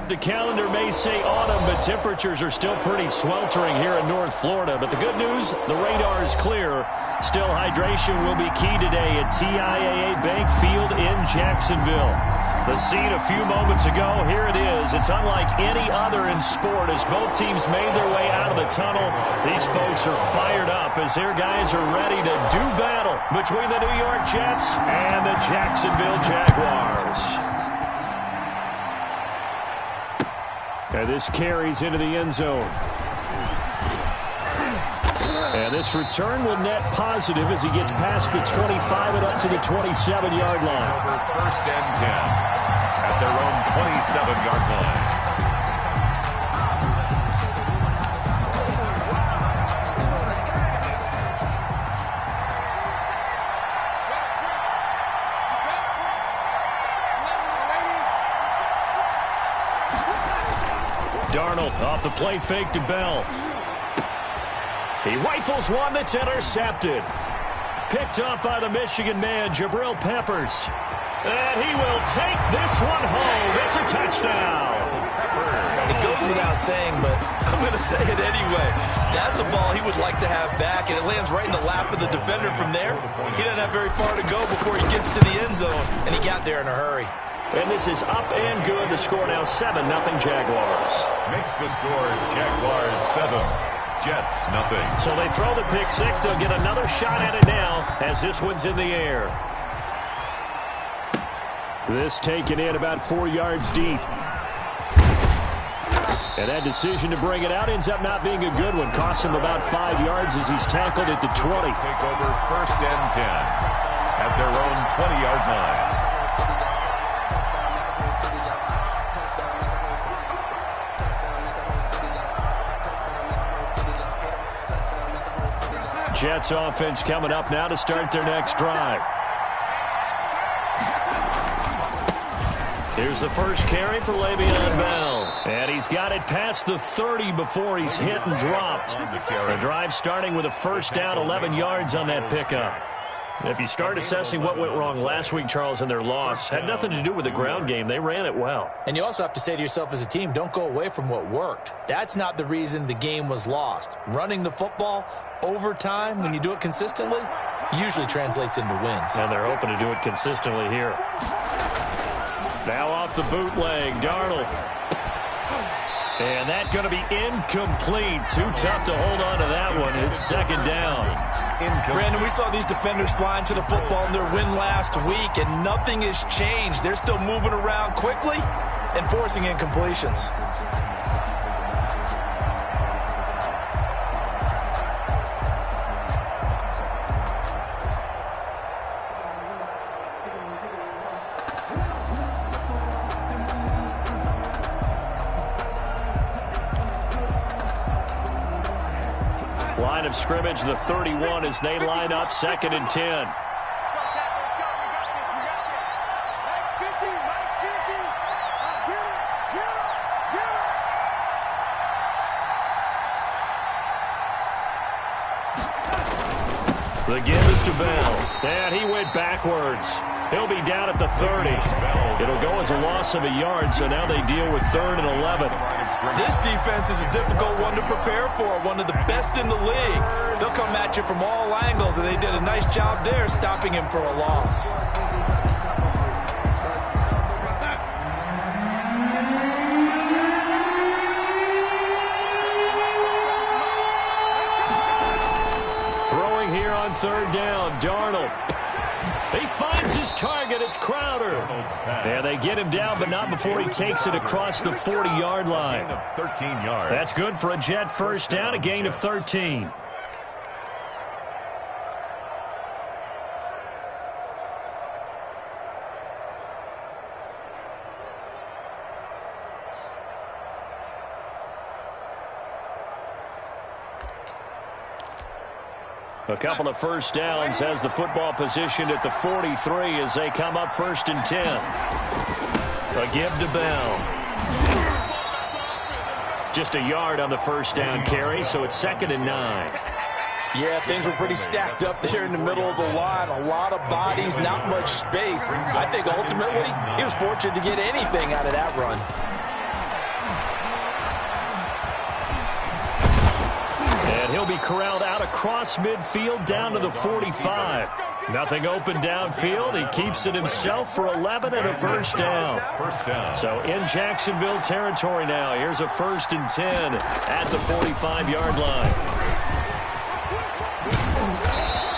the calendar may say autumn, but temperatures are still pretty sweltering here in North Florida. But the good news, the radar is clear. Still, hydration will be key today at TIAA Bank Field in Jacksonville. The scene a few moments ago, here it is. It's unlike any other in sport as both teams made their way out of the tunnel. These folks are fired up as their guys are ready to do battle between the New York Jets and the Jacksonville Jaguars. And this carries into the end zone. And this return will net positive as he gets past the 25 and up to the 27-yard line. Over first and 10 at their own 27-yard line. Darnold off the play fake to Bell. He rifles one that's intercepted. Picked up by the Michigan man, Jabril Peppers. And he will take this one home. It's a touchdown. It goes without saying, but I'm going to say it anyway. That's a ball he would like to have back, and it lands right in the lap of the defender from there. He doesn't have very far to go before he gets to the end zone, and he got there in a hurry. And this is up and good. The score now 7-0 Jaguars. Makes the score Jaguars 7, Jets nothing. So they throw the pick six. They'll get another shot at it now as this one's in the air. This taken in about 4 yards deep. And that decision to bring it out ends up not being a good one. Costs him about 5 yards as he's tackled at the 20. Take over first and 10 at their own 20-yard line. Jets offense coming up now to start their next drive. Here's the first carry for Le'Veon Bell. And he's got it past the 30 before he's hit and dropped. The drive starting with a first down, 11 yards on that pickup. If you start assessing what went wrong last week, Charles, in their loss, had nothing to do with the ground game. They ran it well. And you also have to say to yourself as a team, don't go away from what worked. That's not the reason the game was lost. Running the football over time, when you do it consistently, usually translates into wins. And they're hoping to do it consistently here. Now off the bootleg, Darnold. And that's going to be incomplete. Too tough to hold on to that one. It's second down. Brandon, we saw these defenders flying to the football in their win last week, and nothing has changed. They're still moving around quickly and forcing incompletions. Line of scrimmage, the 31 as they line up, 2nd and 10. The give is to Bell. And he went backwards. He'll be down at the 30. It'll go as a loss of a yard, so now they deal with 3rd and 11. This defense is a difficult one to prepare for, one of the best in the league. They'll come at you from all angles, and they did a nice job there stopping him for a loss. Throwing here on 3rd down, Darnold. He finds his target. It's Crowder. And they get him down, but not before he takes it across the 40-yard line. 13 yards. That's good for a Jet first down, a gain of 13. A couple of first downs has the football positioned at the 43 as they come up 1st and 10. A give to Bell. Just a yard on the first down carry, so it's 2nd and 9. Yeah, things were pretty stacked up there in the middle of the line. A lot of bodies, not much space. I think ultimately he was fortunate to get anything out of that run. corralled out across midfield down to the 45. Nothing open downfield. He keeps it himself for 11 and a first down. So in Jacksonville territory now. Here's a 1st and 10 at the 45-yard line.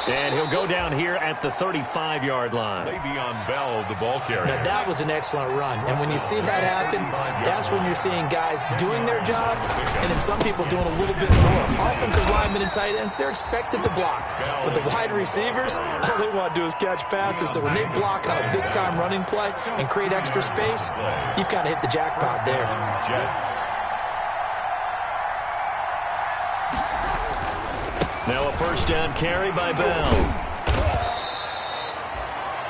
And he'll go down here at the 35-yard line. Le'Veon Bell, the ball carrier. Now, that was an excellent run. And when you see that happen, that's when you're seeing guys doing their job and then some people doing a little bit more. Offensive linemen and tight ends, they're expected to block. But the wide receivers, all they want to do is catch passes. So when they block on a big-time running play and create extra space, you've kind of hit the jackpot there. Jets. Now a first down carry by Bell.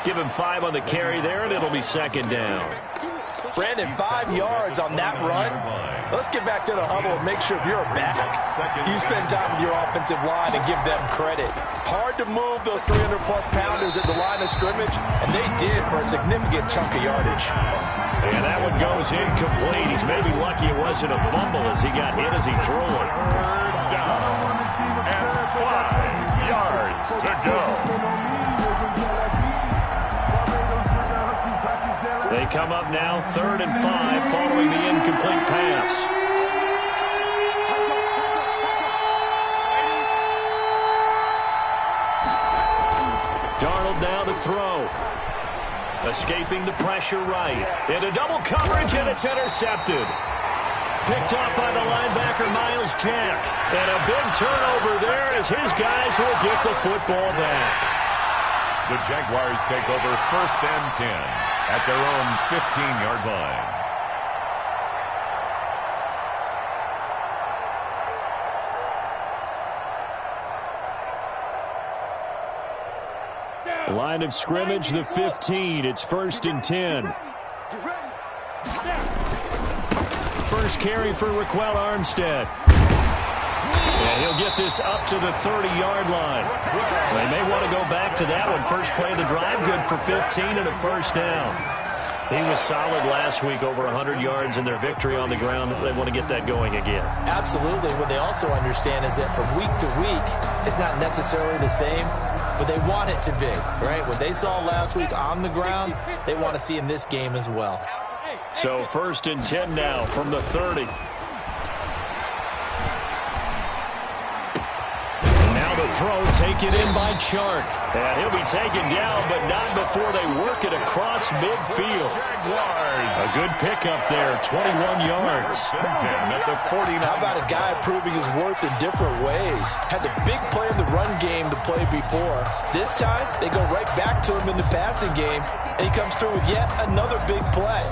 Give him 5 on the carry there, and it'll be 2nd down. Brandon, 5 yards on that run. Let's get back to the huddle and make sure if you're a back, you spend time with your offensive line and give them credit. Hard to move those 300-plus pounders at the line of scrimmage, and they did for a significant chunk of yardage. And that one goes incomplete. He's maybe lucky it wasn't a fumble as he got hit as he threw it. 3rd down and 5 yards to go. They come up now 3rd and 5 following the incomplete pass. Darnold now to throw. Escaping the pressure right. Into double coverage, and it's intercepted. Picked off by the linebacker, Miles Jack. And a big turnover there as his guys will get the football back. The Jaguars take over 1st and 10 at their own 15-yard line. Line of scrimmage, the 15. It's 1st and 10. First carry for Raquel Armstead. And he'll get this up to the 30-yard line. They may want to go back to that one. First play of the drive, good for 15 and a first down. He was solid last week, over 100 yards in their victory on the ground. They want to get that going again. Absolutely. What they also understand is that from week to week, it's not necessarily the same, but they want it to be, right? What they saw last week on the ground, they want to see in this game as well. So 1st and 10 now from the 30. Now the throw taken in by Chark. And he'll be taken down, but not before they work it across midfield. A good pickup there, 21 yards. At the 49. How about a guy proving his worth in different ways? Had the big play in the run game to play before. This time, they go right back to him in the passing game, and he comes through with yet another big play.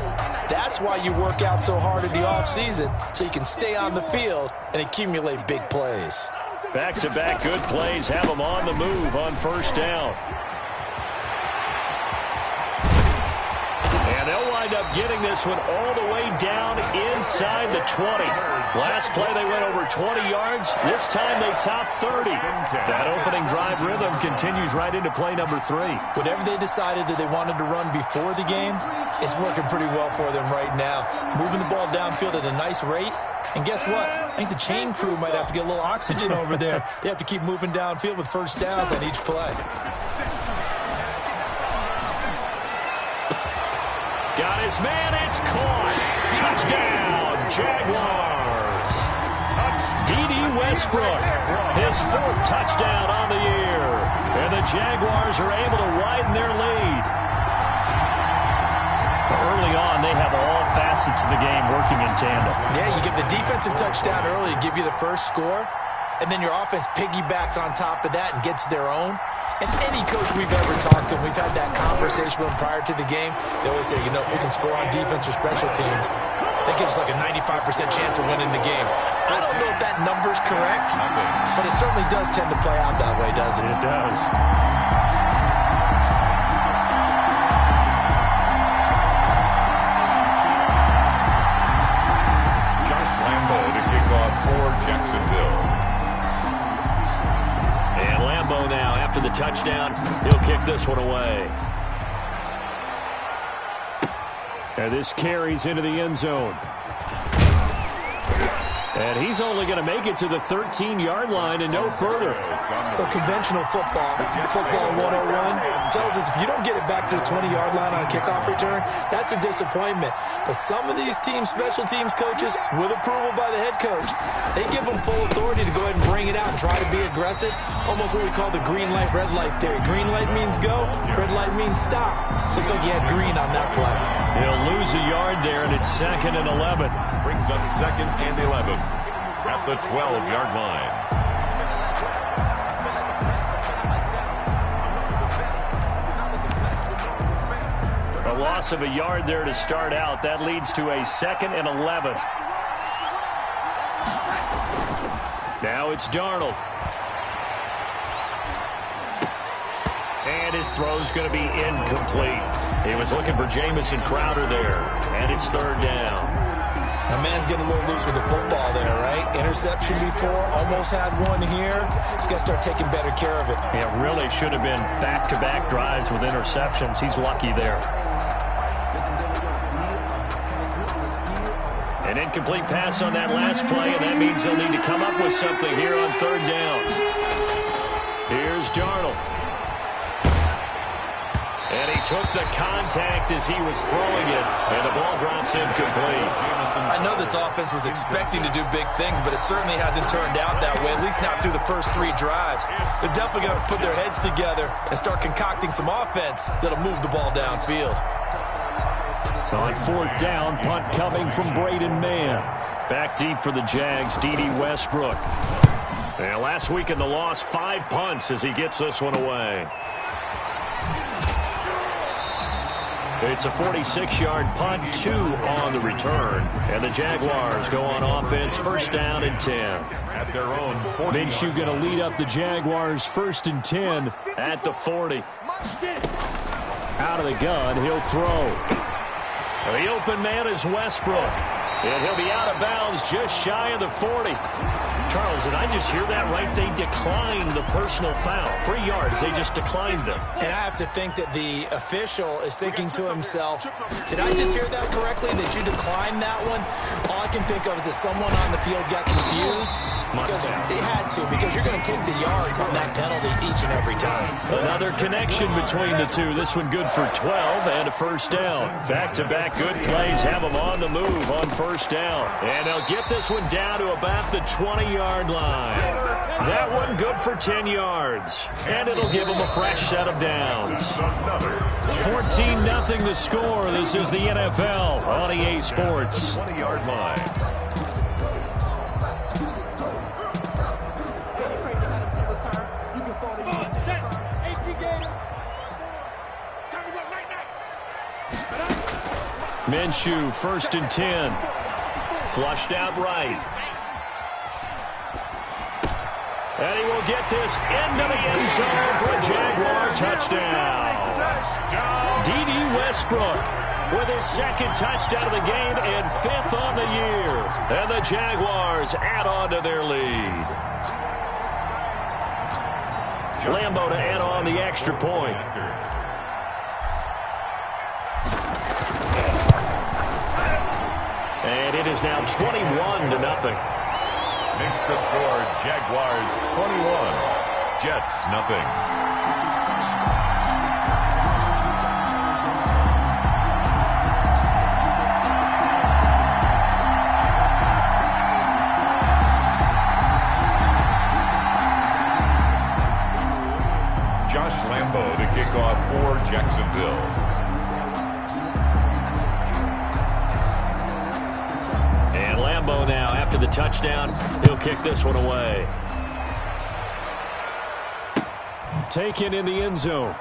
That's why you work out so hard in the offseason, so you can stay on the field and accumulate big plays. Back-to-back good plays have them on the move on first down. And they'll wind up getting this one all the way down inside the 20. Last play they went over 20 yards. This time they top 30. That opening drive rhythm continues right into play number 3. Whatever they decided that they wanted to run before the game, it's working pretty well for them right now. Moving the ball downfield at a nice rate. And guess what? I think the chain crew might have to get a little oxygen over there. They have to keep moving downfield with first downs on each play. Got his man, it's caught. Touchdown, Jaguars. D.D. Westbrook, his 4th touchdown on the year. And the Jaguars are able to widen their lead. Early on, they have all facets of the game working in tandem. Yeah, you give the defensive touchdown early, give you the first score, and then your offense piggybacks on top of that and gets their own. And any coach we've ever talked to, we've had that conversation with them prior to the game, they always say, you know, if we can score on defense or special teams, that gives us like a 95% chance of winning the game. I don't know if that number's correct, but it certainly does tend to play out that way, doesn't it? It does. For Jacksonville. And Lambeau now, after the touchdown, he'll kick this one away. And this carries into the end zone. And he's only going to make it to the 13-yard line and no further. Well, conventional football 101, tells us if you don't get it back to the 20-yard line on a kickoff return, that's a disappointment. But some of these special teams coaches, with approval by the head coach, they give them full authority to go ahead and bring it out and try to be aggressive. Almost what we call the green light, red light theory. Green light means go, red light means stop. Looks like he had green on that play. He'll lose a yard there, and it's 2nd and 11. Brings up 2nd and 11 at the 12-yard line. A loss of a yard there to start out. That leads to a 2nd and 11. Now it's Darnold. And his throw's going to be incomplete. He was looking for Jamison Crowder there. And it's 3rd down. A man's getting a little loose with the football there, right? Interception before, almost had one here. He's got to start taking better care of it. Yeah, really should have been back-to-back drives with interceptions. He's lucky there. An incomplete pass on that last play, and that means they'll need to come up with something here on 3rd down. Here's Darnold. And he took the contact as he was throwing it, and the ball drops incomplete. I know this offense was expecting to do big things, but it certainly hasn't turned out that way, at least not through the first 3 drives. They're definitely going to put their heads together and start concocting some offense that'll move the ball downfield. On 4th down, punt coming from Braden Mann. Back deep for the Jags, D.D. Westbrook. And last week in the loss, 5 punts as he gets this one away. It's a 46-yard punt, 2 on the return. And the Jaguars go on offense, 1st down and 10. At their own 40. Minshew going to lead up the Jaguars, 1st and 10 at the 40. Out of the gun, he'll throw. The open man is Westbrook. And he'll be out of bounds just shy of the 40. Charles, did I just hear that right? They declined the personal foul. 3 yards, they just declined them. And I have to think that the official is thinking to himself, did I just hear that correctly, that you declined that one? All I can think of is that someone on the field got confused. Because they had to, because you're going to take the yards on that penalty each and every time. Another connection between the two. This one good for 12 and a 1st down. Back-to-back good plays have them on the move on 1st down. And they'll get this one down to about the 20-yard line. That one good for 10 yards. And it'll give them a fresh set of downs. 14-0 the score. This is the NFL on EA Sports. 20-yard line. Minshew, 1st and 10. Flushed out right. And he will get this into the end zone for a Jaguar touchdown. D.D. Westbrook with his 2nd touchdown of the game and 5th on the year. And the Jaguars add on to their lead. Lambeau to add on the extra point. And it is now 21-0. Makes the score Jaguars 21, Jets nothing. Josh Lambeau to kick off for Jacksonville. Now, after the touchdown, he'll kick this one away. Taken in the end zone.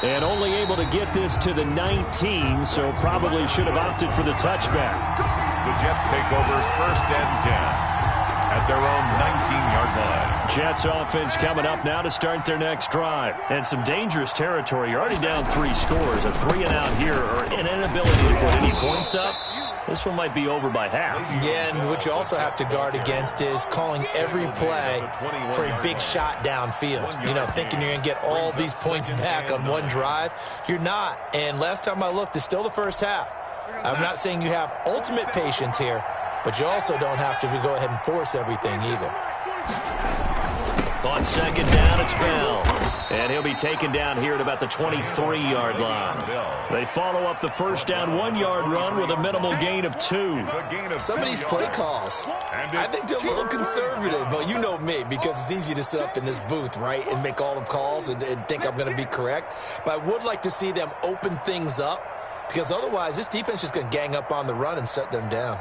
And only able to get this to the 19, so probably should have opted for the touchback. The Jets take over 1st and 10 at their own 19-yard line. Jets offense coming up now to start their next drive. And some dangerous territory. You're already down 3 scores. A 3-and-out here, or an inability to put any points up. This one might be over by half. Yeah, and what you also have to guard against is calling every play for a big shot downfield. You know, thinking you're going to get all these points back on one drive. You're not. And last time I looked, it's still the first half. I'm not saying you have ultimate patience here, but you also don't have to go ahead and force everything either. On second down, it's Bell. And he'll be taken down here at about the 23-yard line. They follow up the first down 1-yard run with a minimal gain of 2. Some of these play calls, I think they're a little conservative, but you know me, because it's easy to sit up in this booth, right, and make all the calls and think I'm going to be correct. But I would like to see them open things up, because otherwise this defense is going to gang up on the run and shut them down.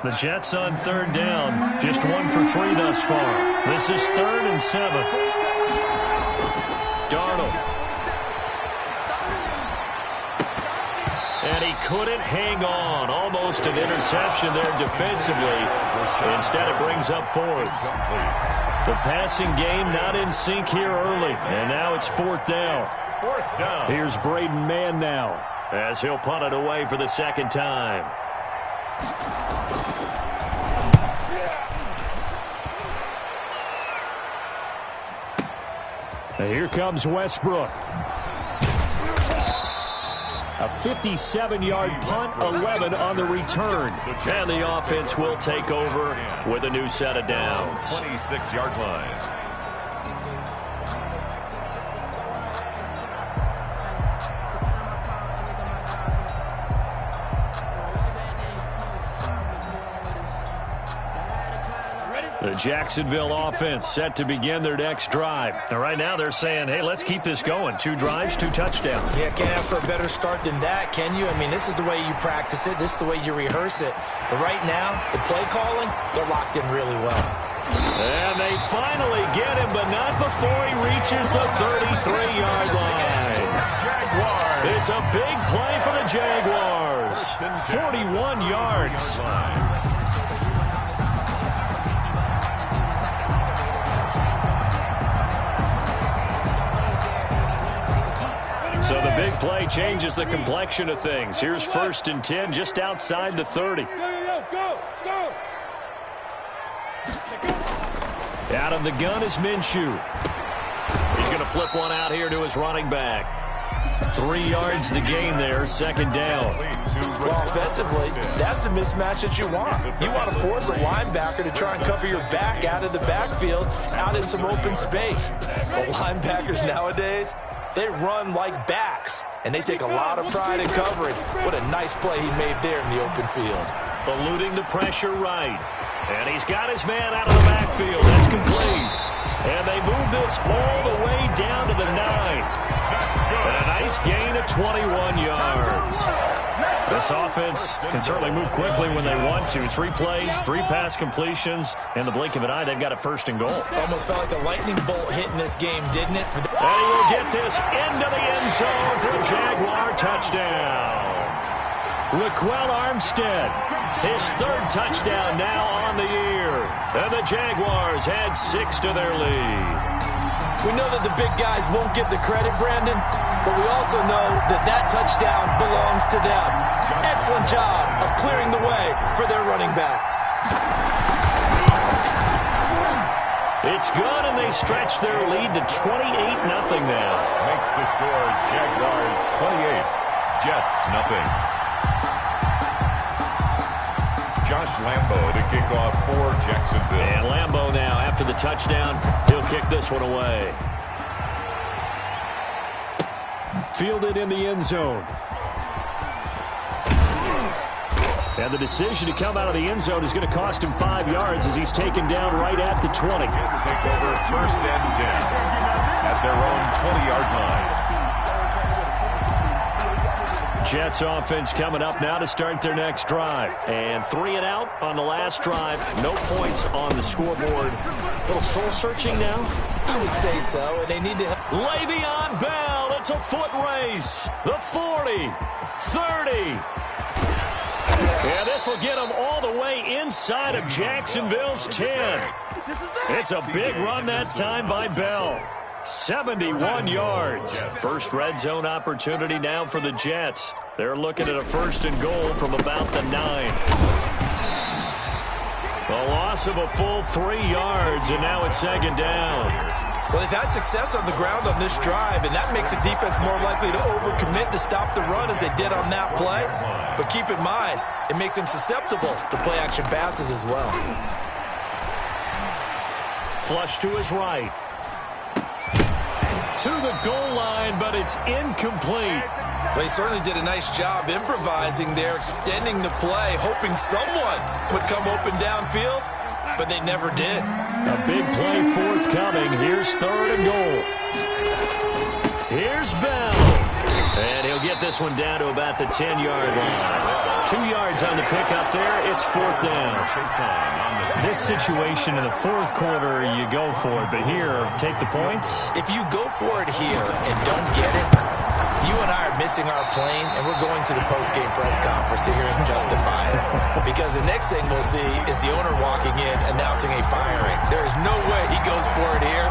The Jets on third down, just 1 for 3 thus far. This is 3rd and 7. Darnold. And he couldn't hang on. Almost an interception there defensively. Instead, it brings up 4th. The passing game not in sync here early. And now it's 4th down. Here's Braden Mann now, as he'll punt it away for the second time. Here comes Westbrook. A 57-yard punt, 11 on the return. And the offense will take over with a new set of downs. 26-yard line. The Jacksonville offense set to begin their next drive. And right now they're saying, hey, let's keep this going. 2 drives, 2 touchdowns. Yeah, can't ask for a better start than that, can you? I mean, this is the way you practice it. This is the way you rehearse it. But right now, the play calling, they're locked in really well. And they finally get him, but not before he reaches the 33-yard line. It's a big play for the Jaguars. 41 yards. So the big play changes the complexion of things. Here's 1st and 10 just outside the 30. Out of the gun is Minshew. He's going to flip one out here to his running back. 3 yards the gain there, 2nd down. Well, offensively, that's the mismatch that you want. You want to force a linebacker to try and cover your back out of the backfield, out in some open space. But linebackers nowadays, they run like backs, and they take a lot of pride in covering. What a nice play he made there in the open field. Eluding the pressure right. And he's got his man out of the backfield. That's complete. And they move this all the way down to the 9. And a nice gain of 21 yards. This offense can certainly move quickly when they want to. 3 plays, 3 pass completions. In the blink of an eye, they've got a 1st and goal. Almost felt like a lightning bolt hitting this game, didn't it? And he will get this into the end zone for a Jaguar touchdown. Raquel Armstead, his 3rd touchdown now on the year. And the Jaguars add 6 to their lead. We know that the big guys won't get the credit, Brandon, but we also know that that touchdown belongs to them. Excellent job of clearing the way for their running back. It's good, and they stretch their lead to 28-0 now. Makes the score Jaguars 28, Jets nothing. Josh Lambo to kick off for Jacksonville. And Lambo now, after the touchdown, he'll kick this one away. Fielded in the end zone. And the decision to come out of the end zone is going to cost him 5 yards as he's taken down right at the 20. Jets take over 1st and 10 at their own 20-yard line. Jets offense coming up now to start their next drive. And 3 and out on the last drive. No points on the scoreboard. A little soul-searching now? I would say so, and they need to... Le'Veon Bell, it's a foot race. The 40, 30. And this will get them all the way inside of Jacksonville's 10. It's a big run that time by Bell. 71 yards. First red zone opportunity now for the Jets. They're looking at a 1st and goal from about the 9. A loss of a full 3 yards, and now it's 2nd down. Well, they've had success on the ground on this drive, and that makes a defense more likely to overcommit to stop the run as they did on that play. But keep in mind, it makes them susceptible to play-action passes as well. Flush to his right. To the goal line, but it's incomplete. Well, he certainly did a nice job improvising there, extending the play, hoping someone would come open downfield, but they never did. A big play forthcoming. Here's 3rd and goal. Here's Bell. And he'll get this one down to about the 10-yard line. 2 yards on the pickup there. It's 4th down. This situation in the 4th quarter, you go for it. But here, take the points. If you go for it here and don't get it, you and I are missing our plane, and we're going to the post-game press conference to hear him justify it. Because the next thing we'll see is the owner walking in, announcing a firing. There is no way he goes for it here.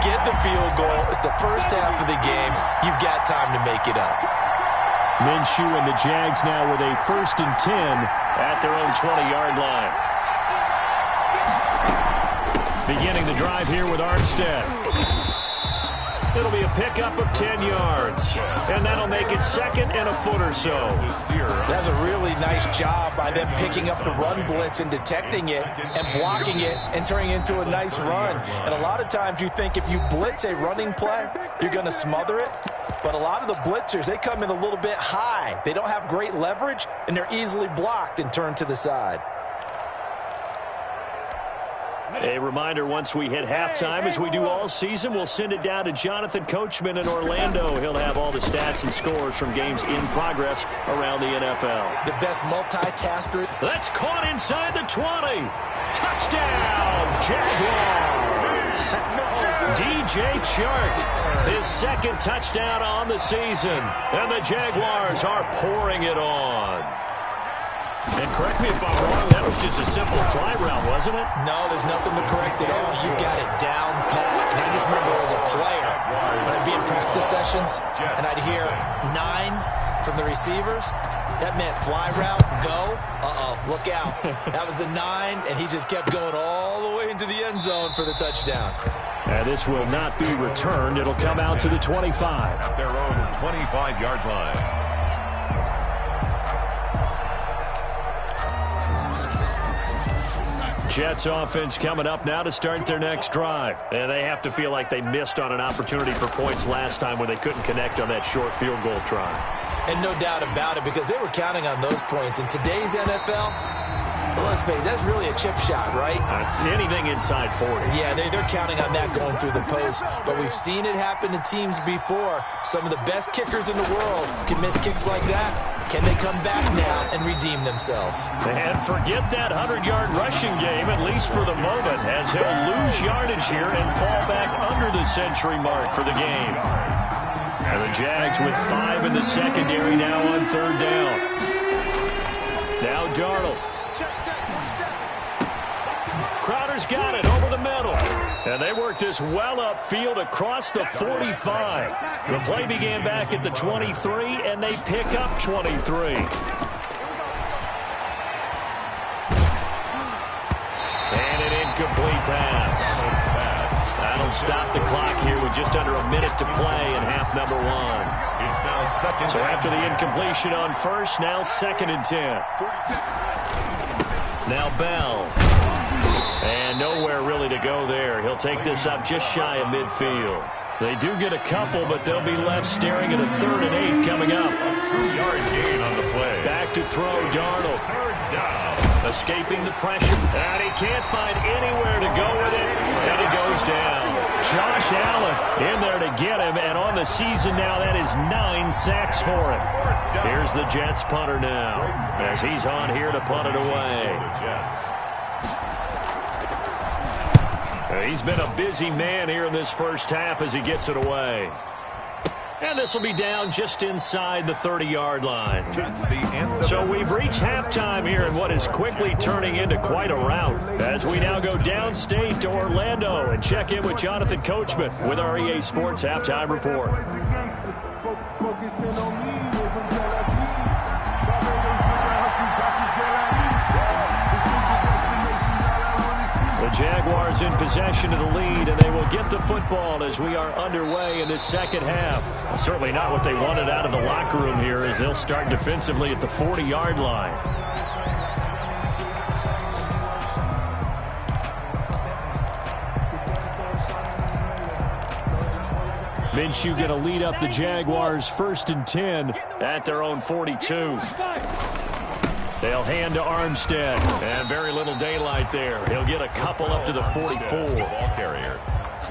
Get the field goal. It's the first half of the game. You've got time to make it up. Minshew and the Jags now with a 1st and 10 at their own 20-yard line. Beginning the drive here with Armstead. It'll be a pickup of 10 yards. And that'll make it 2nd and a foot or so. That's a really nice job by them picking up the run blitz and detecting it and blocking it and turning it into a nice run. And a lot of times you think if you blitz a running play, you're going to smother it. But a lot of the blitzers, they come in a little bit high. They don't have great leverage, and they're easily blocked and turned to the side. A reminder, once we hit halftime, as we do all season, we'll send it down to Jonathan Coachman in Orlando. He'll have all the stats and scores from games in progress around the NFL. The best multitasker. That's caught inside the 20. Touchdown, Jaguars. DJ Chark, his 2nd touchdown on the season. And the Jaguars are pouring it on. And correct me if I'm wrong, that was just a simple fly route, wasn't it? No, there's nothing to correct at all. You got it down pat. And I just remember as a player, when I'd be in practice sessions, and I'd hear 9 from the receivers, that meant fly route, go, look out. That was the 9, and he just kept going all the way into the end zone for the touchdown. And this will not be returned. It'll come out to the 25. At their own 25-yard line. Jets offense coming up now to start their next drive. And they have to feel like they missed on an opportunity for points last time when they couldn't connect on that short field goal try. And no doubt about it, because they were counting on those points. In today's NFL, let's face it, that's really a chip shot, right? That's anything inside 40. Yeah, they're counting on that going through the post. But we've seen it happen to teams before. Some of the best kickers in the world can miss kicks like that. Can they come back now and redeem themselves? And forget that 100-yard rushing game, at least for the moment, as he'll lose yardage here and fall back under the century mark for the game. And the Jags with 5 in the secondary now on 3rd down. Now Darnold. Crowder's got it over the middle. And they worked this well upfield across the 45. The play began back at the 23, and they pick up 23. And an incomplete pass. That'll stop the clock here with just under a minute to play in half number 1. It's now 2nd. So after the incompletion on 1st, now 2nd and 10. Now Bell. And nowhere really to go there. He'll take this up just shy of midfield. They do get a couple, but they'll be left staring at a 3rd and 8 coming up. A 2-yard gain on the play. Back to throw, Darnold. 3rd down. Escaping the pressure. And he can't find anywhere to go with it. And it goes down. Josh Allen in there to get him. And on the season now, that is 9 sacks for him. Here's the Jets punter now, as he's on here to punt it away. He's been a busy man here in this first half as he gets it away. And this will be down just inside the 30-yard line. So we've reached halftime here in what is quickly turning into quite a rout, as we now go downstate to Orlando and check in with Jonathan Coachman with our EA Sports Halftime Report. The Jaguars in possession of the lead, and they will get the football as we are underway in this second half. Well, certainly not what they wanted out of the locker room here, as they'll start defensively at the 40-yard line. Minshew going to lead up the Jaguars 1st and 10 at their own 42. They'll hand to Armstead, and very little daylight there. He'll get a couple up to the 44. Ball carrier.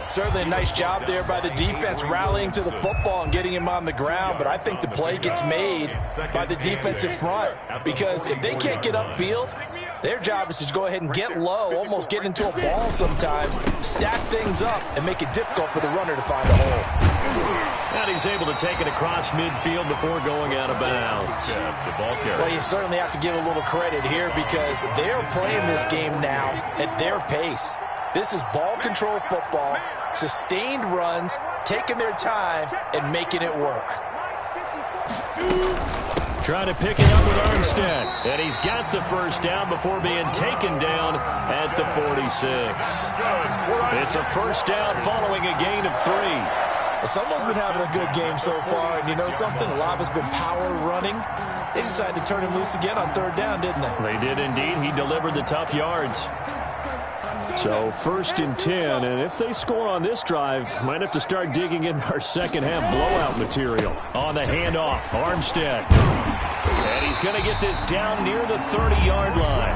Certainly a nice job there by the defense rallying to the football and getting him on the ground, but I think the play gets made by the defensive front, because if they can't get upfield, their job is to go ahead and get low, almost get into a ball sometimes, stack things up, and make it difficult for the runner to find a hole. And he's able to take it across midfield before going out of bounds. The ball carrier. Well, you certainly have to give a little credit here, because they're playing this game now at their pace. This is ball control football, sustained runs, taking their time, and making it work. Trying to pick it up with Armstead. And he's got the first down before being taken down at the 46. It's a first down following a gain of 3. Someone's been having a good game so far, and you know something? A lot of it's been power running. They decided to turn him loose again on 3rd down, didn't they? They did indeed. He delivered the tough yards. So 1st and 10, and if they score on this drive, might have to start digging in our second half blowout material. On the handoff, Armstead. And he's going to get this down near the 30-yard line.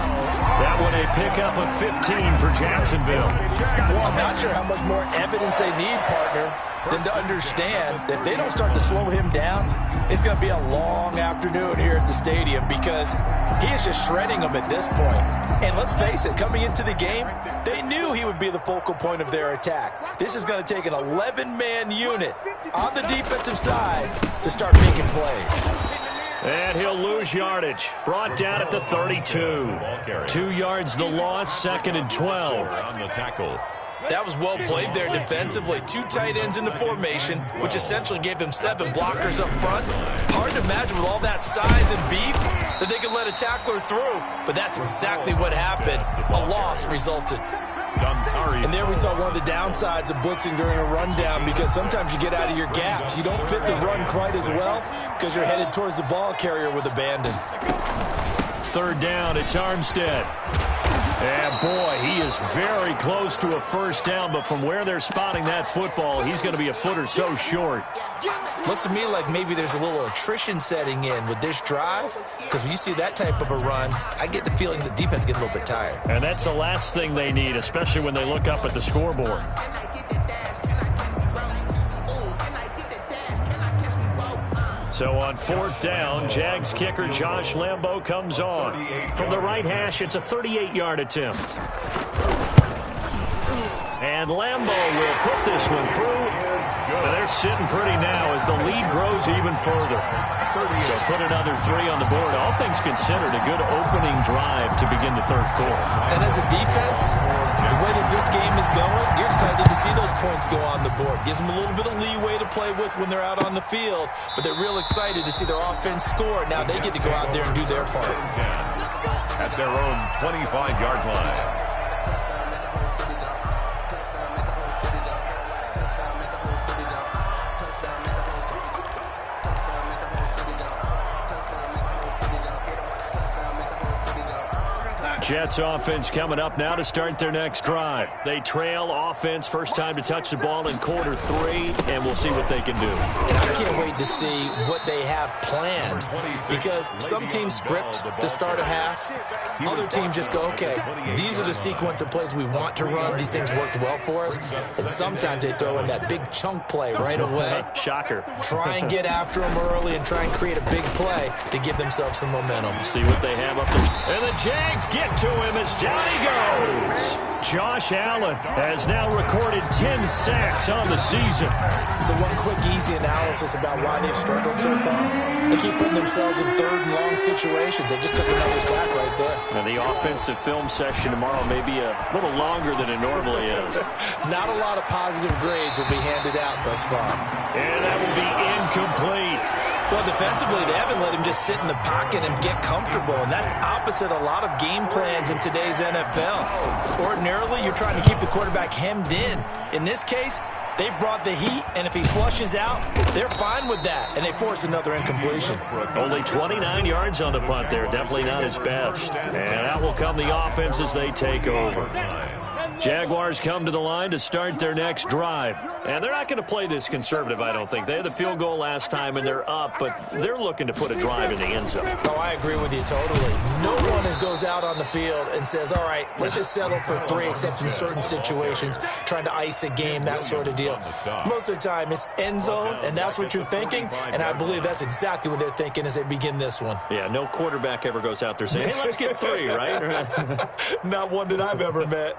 That one a pickup of 15 for Jacksonville. Well, I'm not sure how much more evidence they need, partner, than to understand that if they don't start to slow him down, it's going to be a long afternoon here at the stadium, because he is just shredding them at this point. And let's face it, coming into the game, they knew he would be the focal point of their attack. This is going to take an 11-man unit on the defensive side to start making plays. And he'll lose yardage. Brought down at the 32. 2 yards the loss, 2nd and 12. On the tackle. That was well played there defensively. 2 tight ends in the formation, which essentially gave them 7 blockers up front. Hard to imagine with all that size and beef that they could let a tackler through, but that's exactly what happened. A loss resulted. And there we saw one of the downsides of blitzing during a rundown, because sometimes you get out of your gaps. You don't fit the run quite as well because you're headed towards the ball carrier with abandon. 3rd down, it's Armstead. And boy, he is very close to a first down, but from where they're spotting that football, he's going to be a foot or so short. Looks to me like maybe there's a little attrition setting in with this drive, because when you see that type of a run, I get the feeling the defense getting a little bit tired. And that's the last thing they need, especially when they look up at the scoreboard. So on 4th down, Jags kicker Josh Lambo comes on. From the right hash, it's a 38-yard attempt. And Lambo will put this one through. And they're sitting pretty now as the lead grows even further. So put another 3 on the board. All things considered, a good opening drive to begin the 3rd quarter. And as a defense, the way that this game is going, you're excited to see those points go on the board. Gives them a little bit of leeway to play with when they're out on the field, but they're real excited to see their offense score. Now they get to go out there and do their part. At their own 25-yard line. Jets offense coming up now to start their next drive. They trail offense, first time to touch the ball in quarter 3, and we'll see what they can do. And I can't wait to see what they have planned, because some teams script to start a half. Other teams just go, okay, these are the sequence of plays we want to run. These things worked well for us. And sometimes they throw in that big chunk play right away. Shocker. Try and get after them early and try and create a big play to give themselves some momentum. See what they have up there. And the Jags get to him as down he goes. Josh Allen has now recorded 10 sacks on the season. So one quick, easy analysis about why they've struggled so far. They keep putting themselves in 3rd and long situations. They just took another sack right there. Now the offensive film session tomorrow may be a little longer than it normally is. Not a lot of positive grades will be handed out thus far. And that will be incomplete. Well, defensively, they haven't let him just sit in the pocket and get comfortable, and that's opposite a lot of game plans in today's NFL. Ordinarily, you're trying to keep the quarterback hemmed in. In this case, they brought the heat, and if he flushes out, they're fine with that, and they force another incompletion. Only 29 yards on the punt there. Definitely not his best. And out will come the offense as they take over. Jaguars come to the line to start their next drive. And they're not going to play this conservative, I don't think. They had the field goal last time, and they're up, but they're looking to put a drive in the end zone. Oh, I agree with you totally. No one goes out on the field and says, all right, let's just settle for 3, except in certain situations, trying to ice a game, that sort of deal. Most of the time, it's end zone, and that's what you're thinking, and I believe that's exactly what they're thinking as they begin this one. Yeah, no quarterback ever goes out there saying, hey, let's get 3, right? Not one that I've ever met.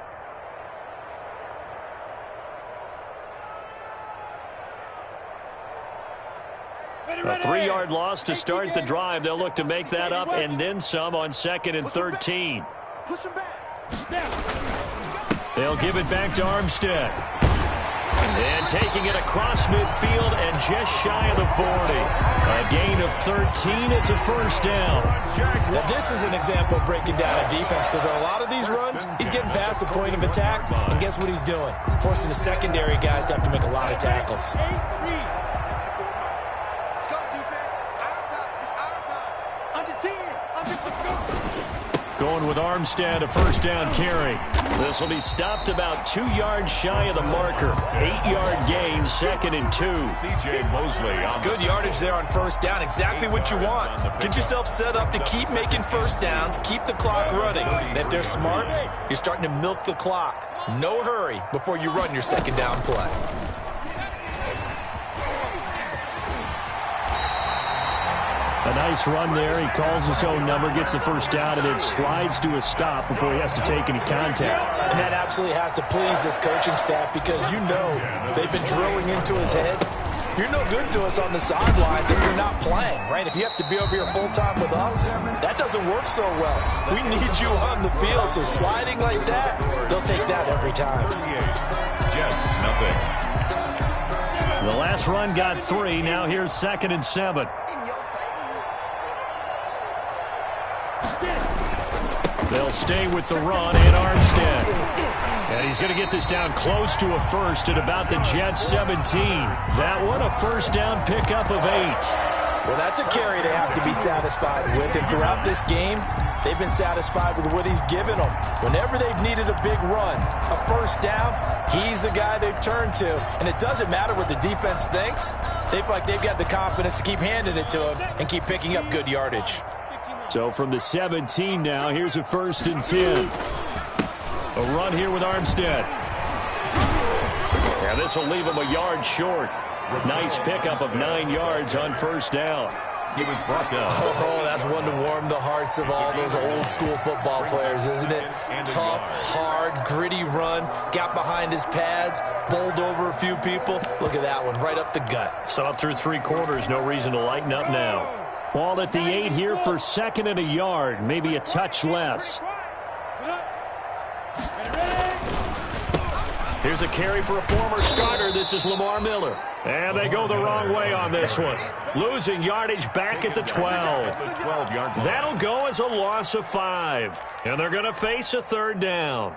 A 3-yard loss to start the drive. They'll look to make that up and then some on 2nd and 13. They'll give it back to Armstead. And taking it across midfield and just shy of the 40. A gain of 13. It's a first down. Now, this is an example of breaking down a defense, because on a lot of these runs, he's getting past the point of attack, and guess what he's doing? Forcing the secondary guys to have to make a lot of tackles. Going with Armstead, a first down carry. This will be stopped about 2 yards shy of the marker. 8-yard gain, 2nd and 2. C.J. Mosley. Good yardage there on first down. Exactly what you want. Get yourself set up to keep making first downs, keep the clock running. And if they're smart, you're starting to milk the clock. No hurry before you run your second down play. A nice run there. He calls his own number, gets the first down, and then slides to a stop before he has to take any contact. And that absolutely has to please this coaching staff, because you know they've been drilling into his head. You're no good to us on the sidelines if you're not playing, right? If you have to be over here full-time with us, that doesn't work so well. We need you on the field, so sliding like that, they'll take that every time. Jets, nothing. The last run got 3. Now here's 2nd and 7. They'll stay with the run and Armstead. And he's going to get this down close to a first at about the Jets 17. That one a first down pickup of 8. Well, that's a carry they have to be satisfied with. And throughout this game, they've been satisfied with what he's given them. Whenever they've needed a big run, a first down, he's the guy they've turned to. And it doesn't matter what the defense thinks. They feel like they've got the confidence to keep handing it to him and keep picking up good yardage. So from the 17 now, here's a 1st and 10. A run here with Armstead. And this will leave him a yard short. Nice pickup of 9 yards on first down. He was brought down. Oh, that's one to warm the hearts of all those old school football players, isn't it? Tough, hard, gritty run. Got behind his pads, bowled over a few people. Look at that one, right up the gut. So up through 3 quarters, no reason to lighten up now. Ball at the 8 here for 2nd and a yard, maybe a touch less. Here's a carry for a former starter. This is Lamar Miller. And they go the wrong way on this one. Losing yardage back at the 12. That'll go as a loss of 5. And they're going to face a 3rd down.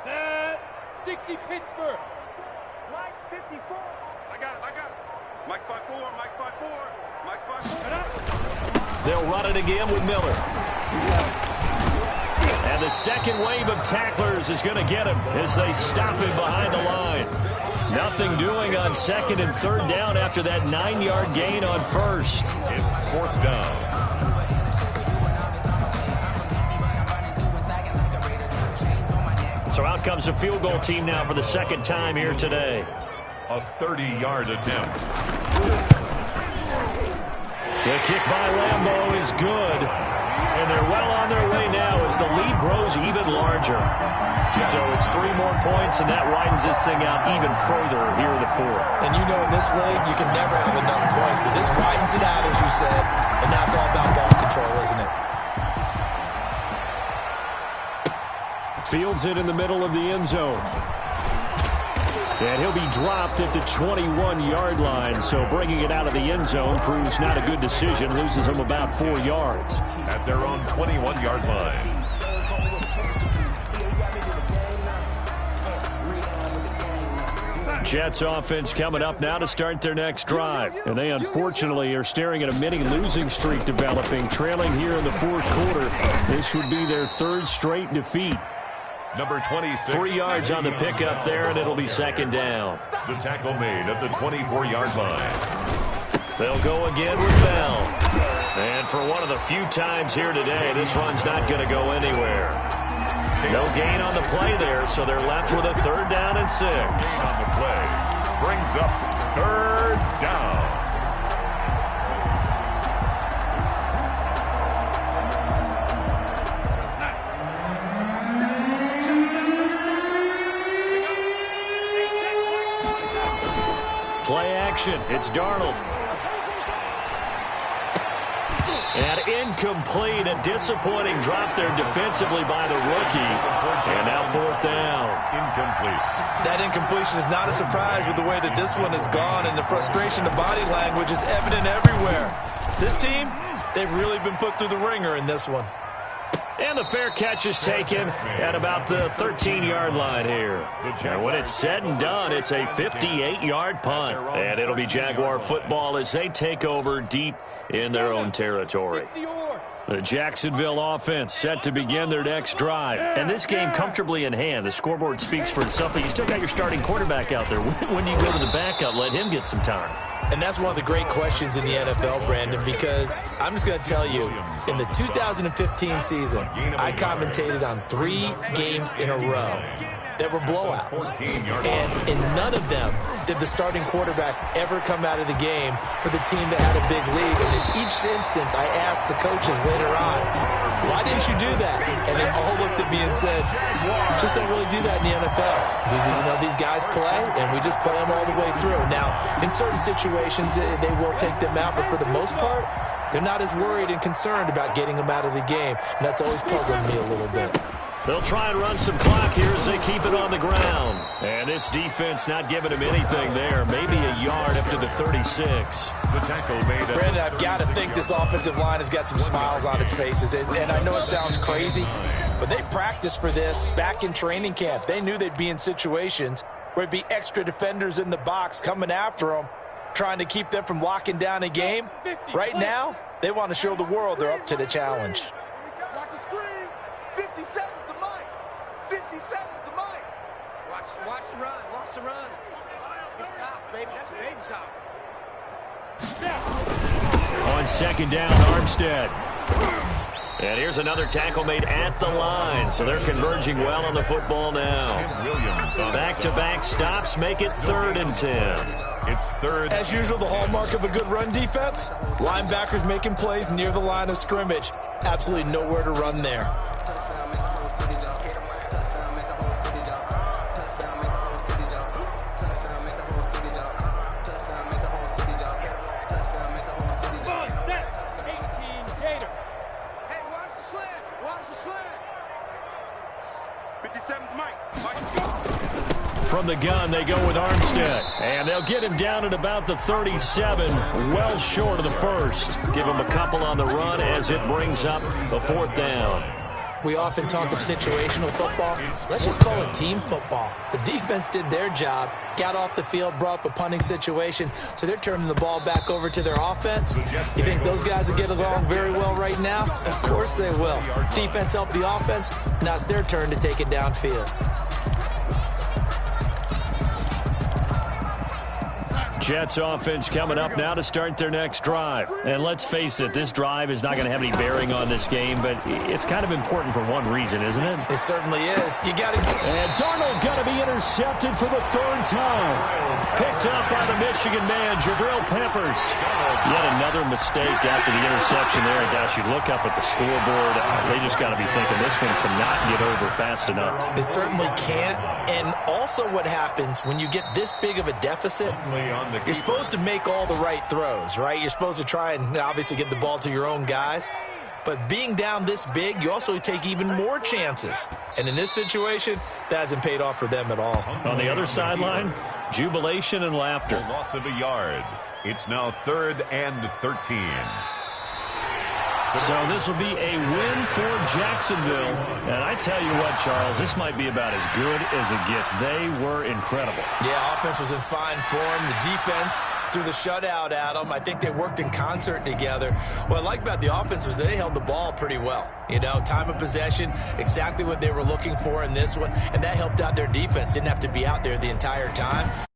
Set 60 Pittsburgh. Mike 54. I got it. Mike 5-4, Mike 5-4, Mike 5-4. They'll run it again with Miller. And the second wave of tacklers is going to get him as they stop him behind the line. Nothing doing on 2nd and 3rd down after that 9-yard gain on first. It's 4th down. So out comes a field goal team now for the 2nd time here today. A 30-yard attempt. The kick by Lambeau is good. And they're well on their way now as the lead grows even larger. So it's 3 more points, and that widens this thing out even further here in the 4th. And you know in this league, you can never have enough points, but this widens it out, as you said, and now it's all about ball control, isn't it? Fields it in the middle of the end zone. And he'll be dropped at the 21-yard line. So bringing it out of the end zone proves not a good decision. Loses him about 4 yards. At their own 21-yard line. Jets offense coming up now to start their next drive. And they unfortunately are staring at a mini losing streak developing, trailing here in the fourth quarter. This would be their 3rd straight defeat. Number 26. 3 yards on the pickup there, and it'll be 2nd down. The tackle made at the 24-yard line. They'll go again with Bell. And for one of the few times here today, this run's not going to go anywhere. No gain on the play there, so they're left with a 3rd down and 6. On the play. Brings up 3rd down. Play action. It's Darnold. And incomplete. A disappointing drop there defensively by the rookie. And now 4th down. Incomplete. That incompletion is not a surprise with the way that this one has gone, and the frustration of body language is evident everywhere. This team, they've really been put through the ringer in this one. And the fair catch is taken at about the 13-yard line here. And when it's said and done, it's a 58-yard punt. And it'll be Jaguar football as they take over deep in their own territory. The Jacksonville offense set to begin their next drive. And this game comfortably in hand. The scoreboard speaks for itself, but you still got your starting quarterback out there. When do you go to the backup? Let him get some time. And that's one of the great questions in the NFL, Brandon, because I'm just going to tell you, in the 2015 season, I commentated on 3 games in a row that were blowouts. And in none of them did the starting quarterback ever come out of the game for the team that had a big lead. And in each instance, I asked the coaches later on, why didn't you do that? And they all looked at me and said, just don't really do that in the NFL. These guys play, and we just play them all the way through. Now, in certain situations, they will take them out, but for the most part, they're not as worried and concerned about getting them out of the game. And that's always puzzled me a little bit. They'll try and run some clock here as they keep it on the ground. And this defense not giving him anything there. Maybe a yard up to the 36. The tackle made. Brandon, I've got to think this offensive line has got some smiles on its faces. And I know it sounds crazy, but they practiced for this back in training camp. They knew they'd be in situations where it'd be extra defenders in the box coming after them, trying to keep them from locking down a game. Right now, they want to show the world they're up to the challenge. Watch the screen. 57's the mic. 57's the mic. Watch the run. Watch the run. It's south, baby. That's big south. On 2nd down, Armstead. And here's another tackle made at the line. So they're converging well on the football now. Back-to-back stops make it 3rd and 10. It's 3rd. As usual, the hallmark of a good run defense, linebackers making plays near the line of scrimmage. Absolutely nowhere to run there. From the gun, they go with Armstead. And they'll get him down at about the 37, well short of the first. Give him a couple on the run as it brings up the 4th down. We often talk of situational football. Let's just call it team football. The defense did their job, got off the field, brought up a punting situation, so they're turning the ball back over to their offense. You think those guys will get along very well right now? Of course they will. Defense helped the offense. Now it's their turn to take it downfield. Jets offense coming up now to start their next drive. And let's face it, this drive is not going to have any bearing on this game, but it's kind of important for one reason, isn't it? It certainly is. You got to. And Darnold going to be intercepted for the 3rd time. Picked up by the Michigan man, Jabril Peppers. Yet another mistake after the interception there. And gosh, you look up at the scoreboard, they just got to be thinking this one cannot get over fast enough. It certainly can't. And also what happens when you get this big of a deficit, you're supposed to make all the right throws, right? You're supposed to try and obviously get the ball to your own guys. But being down this big, you also take even more chances. And in this situation, that hasn't paid off for them at all. On the other sideline, jubilation and laughter. A loss of a yard. It's now 3rd and 13. So this will be a win for Jacksonville. And I tell you what, Charles, this might be about as good as it gets. They were incredible. Yeah, offense was in fine form. The defense threw the shutout at them. I think they worked in concert together. What I like about the offense was they held the ball pretty well. You know, time of possession, exactly what they were looking for in this one. And that helped out their defense. Didn't have to be out there the entire time.